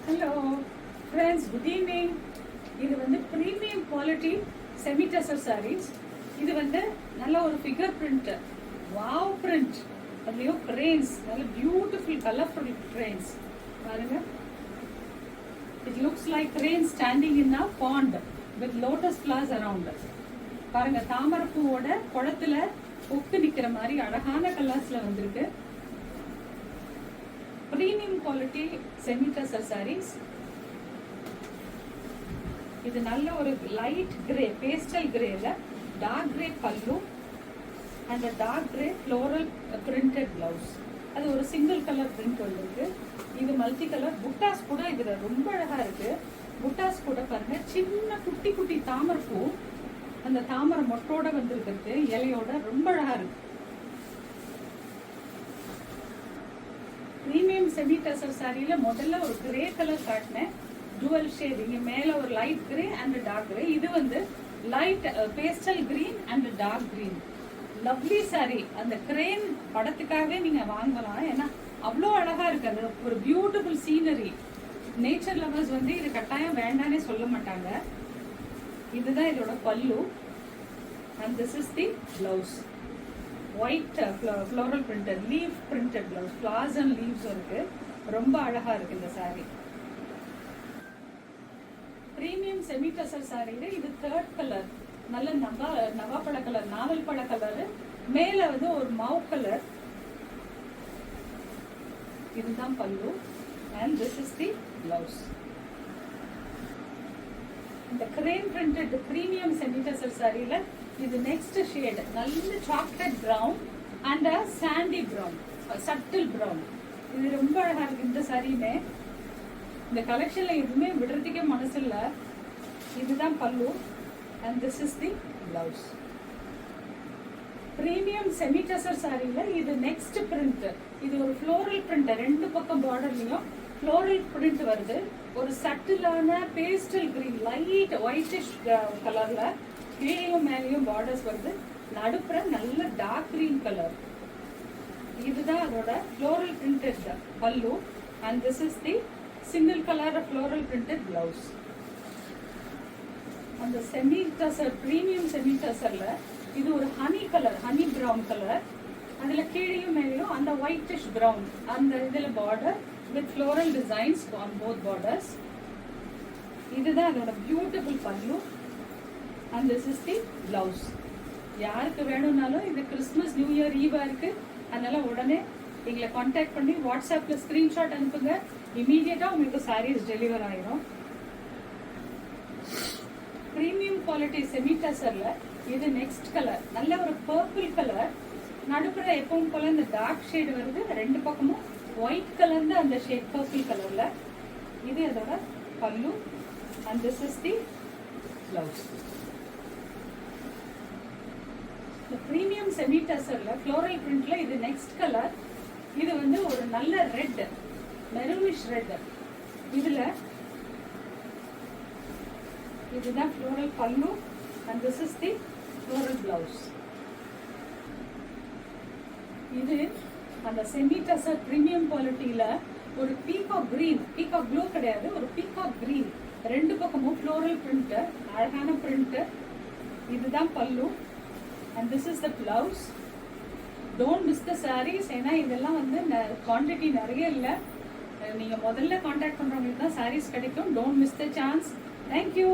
Hello friends, good evening. இது வந்து premium quality semi tussar saris. இது வந்து நல்ல ஒரு ஃபிகர் பிரிண்ட், வாவ் பிரிண்ட், அதுலேயும் ட்ரெயின்ஸ், நல்ல பியூட்டிஃபுல் கலர்ஃபுல் ட்ரெயின்ஸ் பாருங்க. It looks like train standing in a pond with lotus flowers around. பாருங்க, தாமரைப்பூவோட குளத்துல ஒத்து நிக்கிற மாதிரி அழகான கலர்ஸ்ல வந்திருக்கு. Premium quality semi tussar saris. இது நல்ல ஒரு லைட் கிரே, பேஸ்டல் கிரேல dark grey pallu and dark grey floral printed blouse. அது ஒரு சிங்கிள் கலர் பிரிண்ட் வந்திருக்கு. இது மல்டி கலர் புட்டாஸ் கூட இதுல ரொம்ப அழகா இருக்கு. புட்டாஸ் கூட பாருங்க, சின்ன குட்டி குட்டி தாமரை பூ, அந்த தாமரை மொட்டோட வந்திருக்கு, இலையோட ரொம்ப அழகா இருக்கு. பிரீமியம் செமி டசர் சாரியில முதல்ல ஒரு கிரே கலர் காட்டினேன், டுவல் ஷேட். இங்க மேல ஒரு light grey and dark grey. இது வந்து light pastel green and dark green. Lovely sari. அந்த கிரேன் படத்துக்காகவே நீங்க வாங்கலாம், ஏன்னா அவ்வளோ அழகா இருக்கு. அது ஒரு பியூட்டிஃபுல் சீனரி. நேச்சர் லவர்ஸ் வந்து இது கட்டாயம் வேண்டானே சொல்ல மாட்டாங்க. இதுதான் இதோட பல்லு and this is the blouse. White floral printed, leaf printed blouse, flowers and leaves இருக்கு. ரொம்ப அழகா இருக்கு இந்த saree. பிரீமியம் செமி டசர் சாரியில இது தேர்ட் கலர், நல்ல நவாப்பழ கலர், நாவல் பழ கலர், மேல வந்து ஒரு மாவு கலர். இதுதான் பல்லு and this is the blouse. இந்த crane printed premium semi tussar சாரியில இது நெக்ஸ்ட் ஷேட், நல்ல chocolate brown and sandy brown, subtle brown. இது ரொம்ப அழகா இருக்கு இந்த சாரியுமே. இந்த கலெக்ஷன்ல எதுவுமே விடுறதுக்கே மனசு இல்ல. இதுதான் pallu and this is the blouse. Premium semi tussar சாரியில இது நெக்ஸ்ட் பிரிண்ட். இது ஒரு ஃப்ளோரல் பிரிண்ட், ரெண்டு பக்கம் பார்டர்லயும் ஃப்ளோரல் பிரிண்ட் வருது. ஒரு சட்டிலான பேஸ்டல் கிரீன், லைட் ஒயிட்டிஷ் கலர்ல கீழையும் மேலேயும் பார்டர்ஸ் வருது. நடுப்புற நல்ல டார்க் கிரீன் கலர். இதுதான் அதோட ஃப்ளோரல் பிரிண்டட் பல்லு and this is the single colour floral printed blouse. அந்த செமி டசர் பிரீமியம் செமி டசர்ல இது ஒரு honey colour, honey brown colour. அதுல கீழையும் மேலேயும் அந்த ஒயிட்டிஷ் பிரவுன், அந்த இதுல border with floral designs on both borders. இதுதான் அதோட பியூட்டிஃபுல் பல்லு and this is the blouse. யாருக்கு வேணும்னாலும் இது கிறிஸ்மஸ் நியூ இயர் ஈவா இருக்கு, அதனால உடனே எங்களை கான்டாக்ட் பண்ணி வாட்ஸ்அப்ல ஸ்கிரீன்ஷாட் அனுப்புங்க. இமீடியட்டா உங்களுக்கு சாரீஸ் டெலிவர் ஆயிரும். பிரீமியம் குவாலிட்டி செமி டசர்ல இது நெக்ஸ்ட் கலர், நல்ல ஒரு பர்பிள் கலர். நடுப்புற எப்பவும் போல இந்த டார்க் ஷேட் வருது, ரெண்டு பக்கமும் ஒயிட் கலர்ந்து அந்த ஷேட் பர்பிள் கலர்ல. இது அதோட பல்லு and this is the blouse. இந்த பிரீமியம் செமி டசர்ல ஃப்ளோரல் பிரிண்ட்ல இது நெக்ஸ்ட் கலர். இது வந்து ஒரு நல்ல ரெட், மெரூனிஷ் ரெட். இதுல இதுதான் ஃப்ளோரல் பல்லு and this is the floral blouse. இது அந்த செமி டசர் பிரீமியம் குவாலிட்டியில ஒரு பீகாக் கிரீன், பீகாக் ப்ளூ கிடையாது, ஒரு பீகாக் கிரீன். ரெண்டு பக்கமும் ஃப்ளோரல் பிரிண்ட், அழகான பிரிண்ட். இதுதான் பல்லு and this is the blouse. Don't miss the sarees. ஏன்னா இதெல்லாம் வந்து குவான்டிட்டி நிறைய இல்லை. நீங்க முதல்ல கான்டாக்ட் பண்றவங்களுக்கு தான் sarees கிடைக்கும். Don't miss the chance. Thank you.